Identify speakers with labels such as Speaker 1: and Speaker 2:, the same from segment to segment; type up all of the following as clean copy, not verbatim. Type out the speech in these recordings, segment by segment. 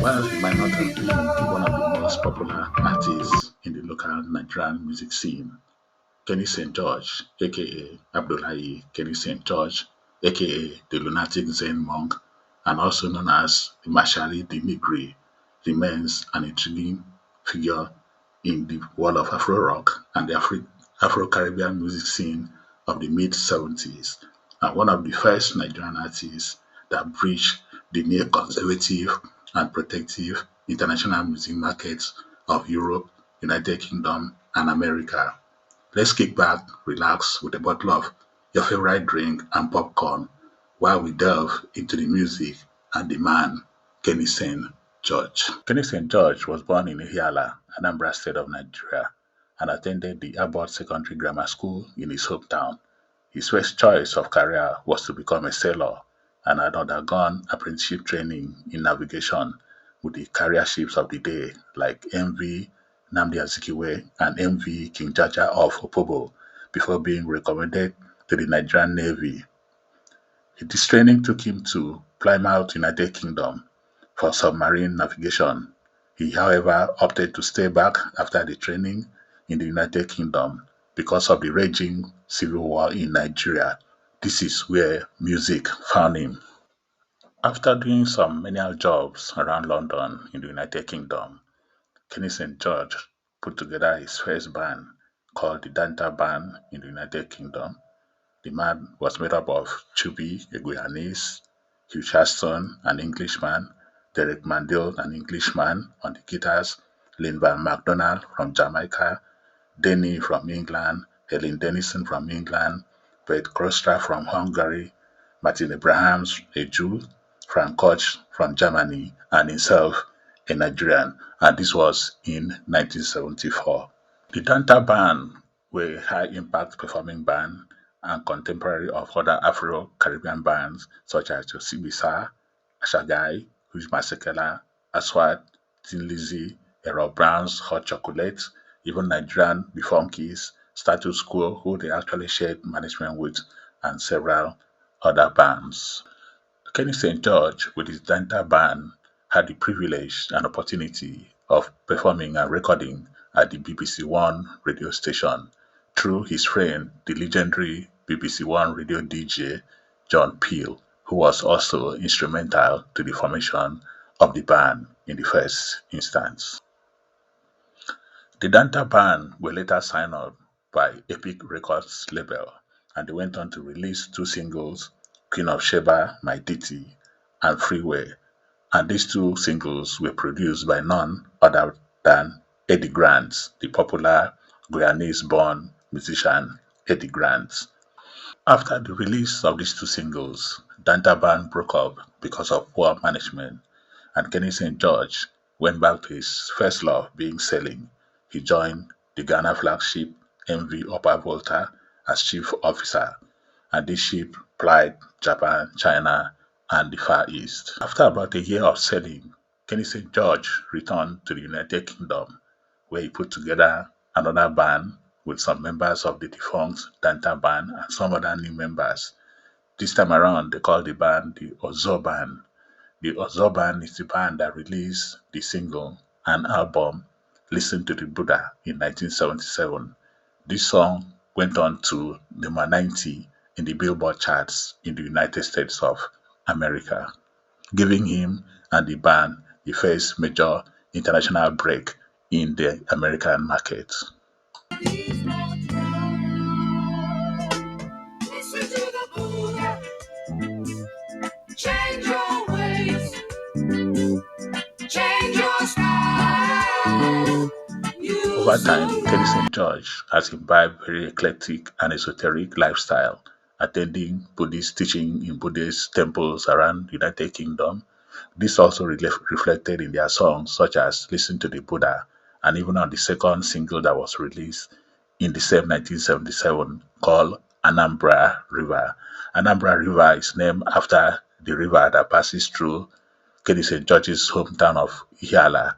Speaker 1: While he might not have been one of the most popular artists in the local Nigerian music scene, Keni St. George, aka Abdullahi Keni St. George, aka the Lunatic Zen Monk, and also known as the Mashali the Negri, remains an intriguing figure in the world of Afro rock and the Afro Caribbean music scene of the mid 70s, and one of the first Nigerian artists that breached the neo conservative and protective international music markets of Europe, United Kingdom, and America. Let's kick back, relax with a bottle of your favorite drink and popcorn while we delve into the music and the man, Keni Saint George. Keni St. George was born in Ihiala, Anambra State of Nigeria, and attended the Abbott Secondary Grammar School in his hometown. His first choice of career was to become a sailor and had undergone apprenticeship training in navigation with the carrier ships of the day like MV Nnamdi Azikiwe and MV King Jaja of Opobo before being recommended to the Nigerian Navy. This training took him to Plymouth, United Kingdom for submarine navigation. He, however, opted to stay back after the training in the United Kingdom because of the raging civil war in Nigeria. This is where music found him. After doing some menial jobs around London in the United Kingdom, Keni St. George put together his first band called the Danta Band in the United Kingdom. The band was made up of Chubby, a Guyanese, Hugh Charleston, an Englishman, Derek Mandel, an Englishman on the guitars, Lynn Van McDonald from Jamaica, Denny from England, Helen Dennison from England, Bert Krostra from Hungary, Martin Abrahams, a Jew, Frank Koch from Germany, and himself, a Nigerian, and this was in 1974. The Danta Band were a high-impact performing band and contemporary of other Afro-Caribbean bands such as Josibisa, Ashagai, Huge Masekela, Aswad, Tin Lizzy, Errol Brown's Hot Chocolate, even Nigerian The Funkies, Status Quo, who they actually shared management with, and several other bands. Keni St. George, with his Danta Band, had the privilege and opportunity of performing and recording at the BBC One radio station through his friend, the legendary BBC One radio DJ John Peel, who was also instrumental to the formation of the band in the first instance. The Danta Band were later signed up by Epic Records label, and they went on to release two singles, Queen of Sheba, My Ditty, and Freeway, and these two singles were produced by none other than Eddie Grant, the popular Guyanese-born musician Eddie Grant. After the release of these two singles, Danta Band broke up because of poor management, and Keni St. George went back to his first love, being sailing. He joined the Ghana flagship MV Upper Volta as chief officer, and this ship plied Japan, China, and the Far East. After about a year of sailing, Keni St. George returned to the United Kingdom, where he put together another band with some members of the defunct Danta Band and some other new members. This time around, they called the band the OZO Band. The OZO Band is the band that released the single and album Listen to the Buddha in 1977. This song went on to number 90 in the Billboard charts in the United States of America, giving him and the band the first major international break in the American market. Change your ways, change your style. Over time, Keni St. George has imbibed very eclectic and esoteric lifestyle, attending Buddhist teaching in Buddhist temples around the United Kingdom. This also reflected in their songs such as Listen to the Buddha, and even on the second single that was released in the same 1977 called Anambra River. Anambra River is named after the river that passes through Keni St. George's hometown of Ihiala,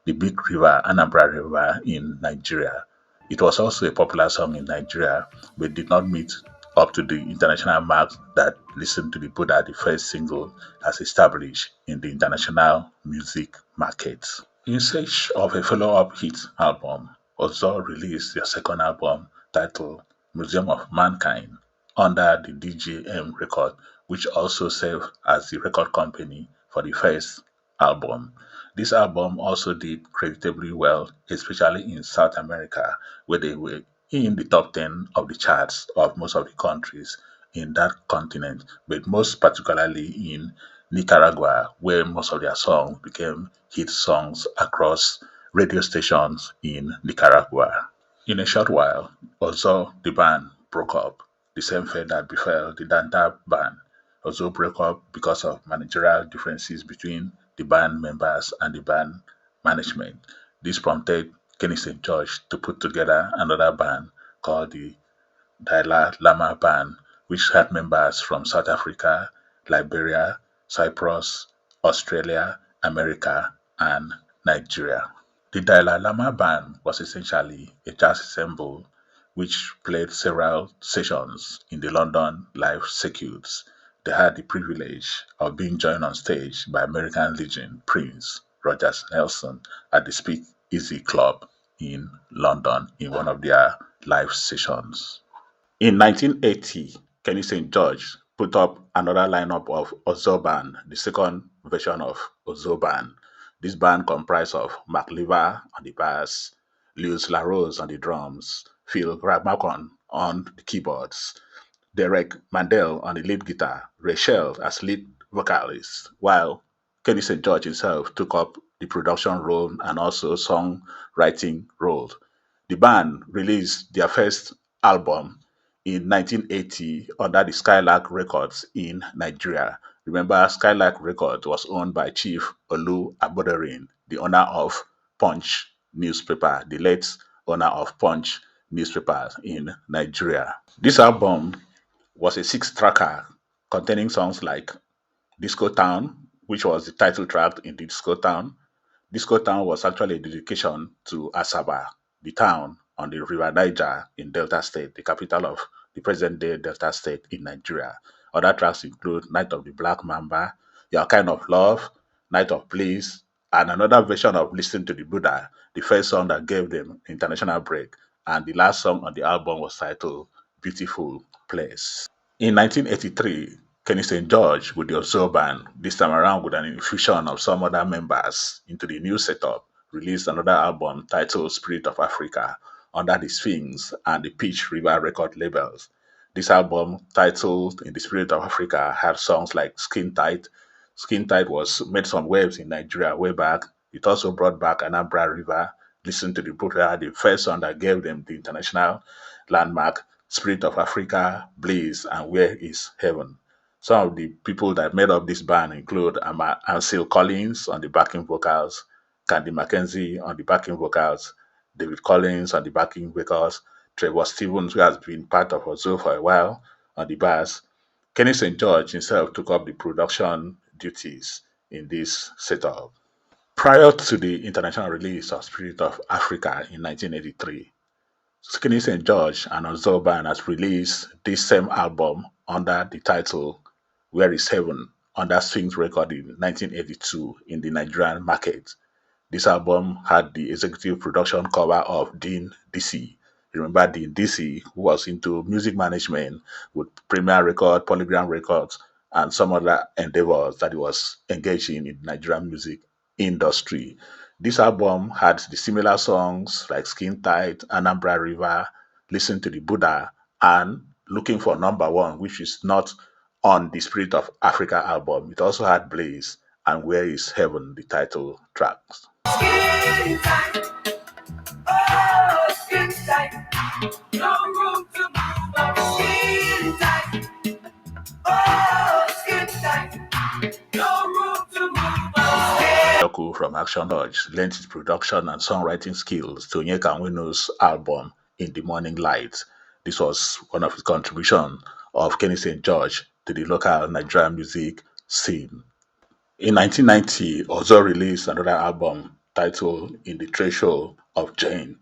Speaker 1: the big river, Anambra River in Nigeria. It was also a popular song in Nigeria, but did not meet up to the international mark that Listen to the Buddha, the first single, has established in the international music market. In search of a follow-up hit album, OZO released their second album titled Museum of Mankind under the DJM record, which also served as the record company for the first album. This album also did creditably well, especially in South America, where they were in the top 10 of the charts of most of the countries in that continent, but most particularly in Nicaragua, where most of their songs became hit songs across radio stations in Nicaragua. In a short while, also the band broke up, the same fate that befell the Danta Band. Also broke up because of managerial differences between the band members and the band management. This prompted Keni St. George to put together another band called the Dalai Lama Band, which had members from South Africa, Liberia, Cyprus, Australia, America, and Nigeria. The Dalai Lama Band was essentially a jazz ensemble which played several sessions in the London live circuits. They had the privilege of being joined on stage by American legend Prince Rogers Nelson at the Speak Easy Club in London in one of their live sessions. In 1980, Keni St. George put up another lineup of OZO Band, the second version of OZO Band. This band comprised of Mark Lever on the bass, Lewis LaRose on the drums, Phil Grabmacon on the keyboards, Derek Mandel on the lead guitar, Rachel as lead vocalist, while Keni St. George himself took up the production role and also songwriting role. The band released their first album in 1980 under the Skylark Records in Nigeria. Remember, Skylark Records was owned by Chief Olu Aboderin, the owner of Punch newspaper, the late owner of Punch newspaper in Nigeria. This album was a six-tracker containing songs like Disco Town, which was the title track in the Disco Town. Disco Town was actually a dedication to Asaba, the town on the River Niger in Delta State, the capital of the present-day Delta State in Nigeria. Other tracks include Night of the Black Mamba, Your Kind of Love, Night of Bliss, and another version of Listen to the Buddha, the first song that gave them international break. And the last song on the album was titled Beautiful Place. In 1983, Keni St. George with the OZO Band, this time around with an infusion of some other members into the new setup, released another album titled Spirit of Africa under the Sphinx and the Peach River record labels. This album, titled In the Spirit of Africa, had songs like Skin Tight. Skin Tight was made some waves in Nigeria way back. It also brought back Anambra River, Listen to the Buddha, the first song that gave them the international landmark, Spirit of Africa, Bliss, and Where is Heaven. Some of the people that made up this band include Ansel Collins on the backing vocals, Candy Mackenzie on the backing vocals, David Collins on the backing vocals, Trevor Stevens, who has been part of OZO for a while, on the bass. Keni St. George himself took up the production duties in this setup. Prior to the international release of Spirit of Africa in 1983, Keni St. George and OZO Band has released this same album under the title Where is Heaven under Sphinx Record in 1982 in the Nigerian market. This album had the executive production cover of Dean DC. Remember Dean DC, who was into music management with Premier Record, Polygram Records, and some other endeavors that he was engaged in the Nigerian music industry. This album had the similar songs like Skin Tight, Anambra River, Listen to the Buddha, and Looking for Number One, which is not on the Spirit of Africa album. It also had Blaze and Where is Heaven, the title tracks. Skin tight, oh, skin tight, no room to move up. Skin tight, oh, skin tight, no room to move up. Yoku from Action Lodge lent his production and songwriting skills to Onyeka Nweno's album In the Morning Light. This was one of his contributions of Keni St. George to the local Nigerian music scene. In 1990, OZO released another album titled In the Threshold of Jane.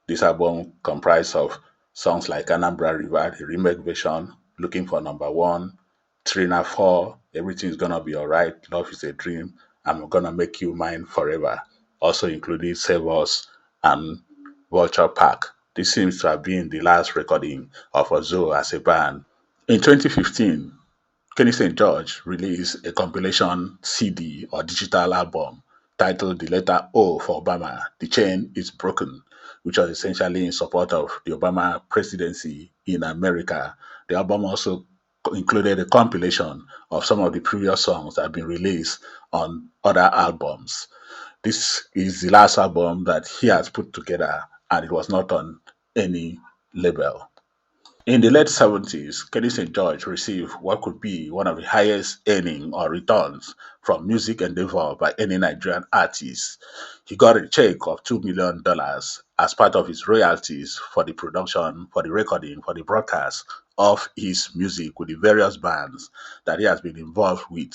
Speaker 1: This album comprised of songs like Anambra River, the remake version, looking for number one, Trina 4, everything's gonna be alright, love is a dream, I'm gonna make you mine forever. Also including Save Us and Vulture Park. This seems to have been the last recording of OZO as a band. In 2015, Keni St. George released a compilation CD or digital album titled The Letter O for Obama, The Chain is Broken, which was essentially in support of the Obama presidency in America. The album also included a compilation of some of the previous songs that have been released on other albums. This is the last album that he has put together, and it was not on any label. In the late 70s, Keni St. George received what could be one of the highest earning or returns from music endeavor by any Nigerian artist. He got a check of $2 million as part of his royalties for the production, for the recording, for the broadcast of his music with the various bands that he has been involved with.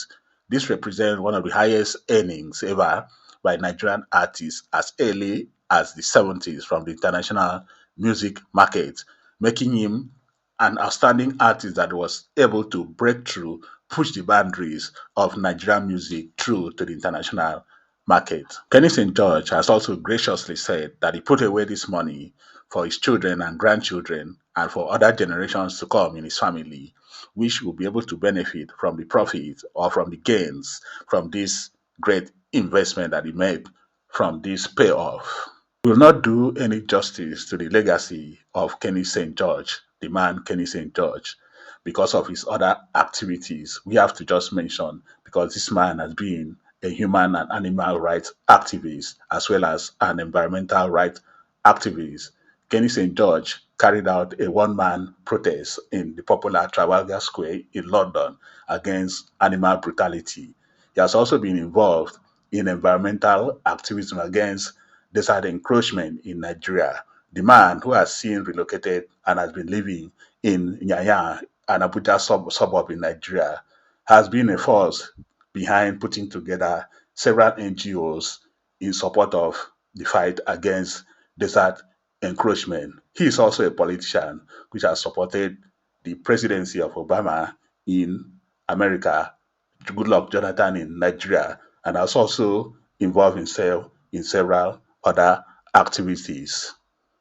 Speaker 1: This represents one of the highest earnings ever by Nigerian artists as early as the 70s from the international music market, making him an outstanding artist that was able to break through, push the boundaries of Nigerian music through to the international market. Keni St. George has also graciously said that he put away this money for his children and grandchildren and for other generations to come in his family, which will be able to benefit from the profit or from the gains from this great investment that he made from this payoff. Will not do any justice to the legacy of Keni St. George, the man Keni St. George, because of his other activities. We have to just mention because this man has been a human and animal rights activist as well as an environmental rights activist. Keni St. George carried out a one-man protest in the popular Trafalgar Square in London against animal brutality. He has also been involved in environmental activism against desert encroachment in Nigeria. The man who has since relocated and has been living in Nyanya, an Abuja suburb in Nigeria, has been a force behind putting together several NGOs in support of the fight against desert encroachment. He is also a politician which has supported the presidency of Obama in America, Goodluck Jonathan in Nigeria, and has also involved himself in several other activities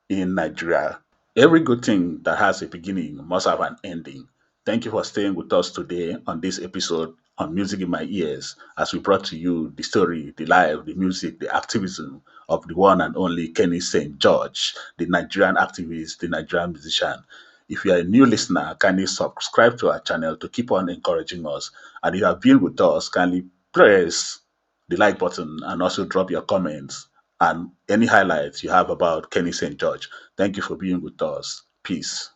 Speaker 1: in Nigeria. Every good thing that has a beginning must have an ending. Thank you for staying with us today on this episode on Music in My Ears as we brought to you the story, the life, the music, the activism of the one and only Keni St. George, the Nigerian activist, the Nigerian musician. If you are a new listener, kindly subscribe to our channel to keep on encouraging us. And if you have been with us, kindly press the like button and also drop your comments and any highlights you have about Keni St. George. Thank you for being with us. Peace.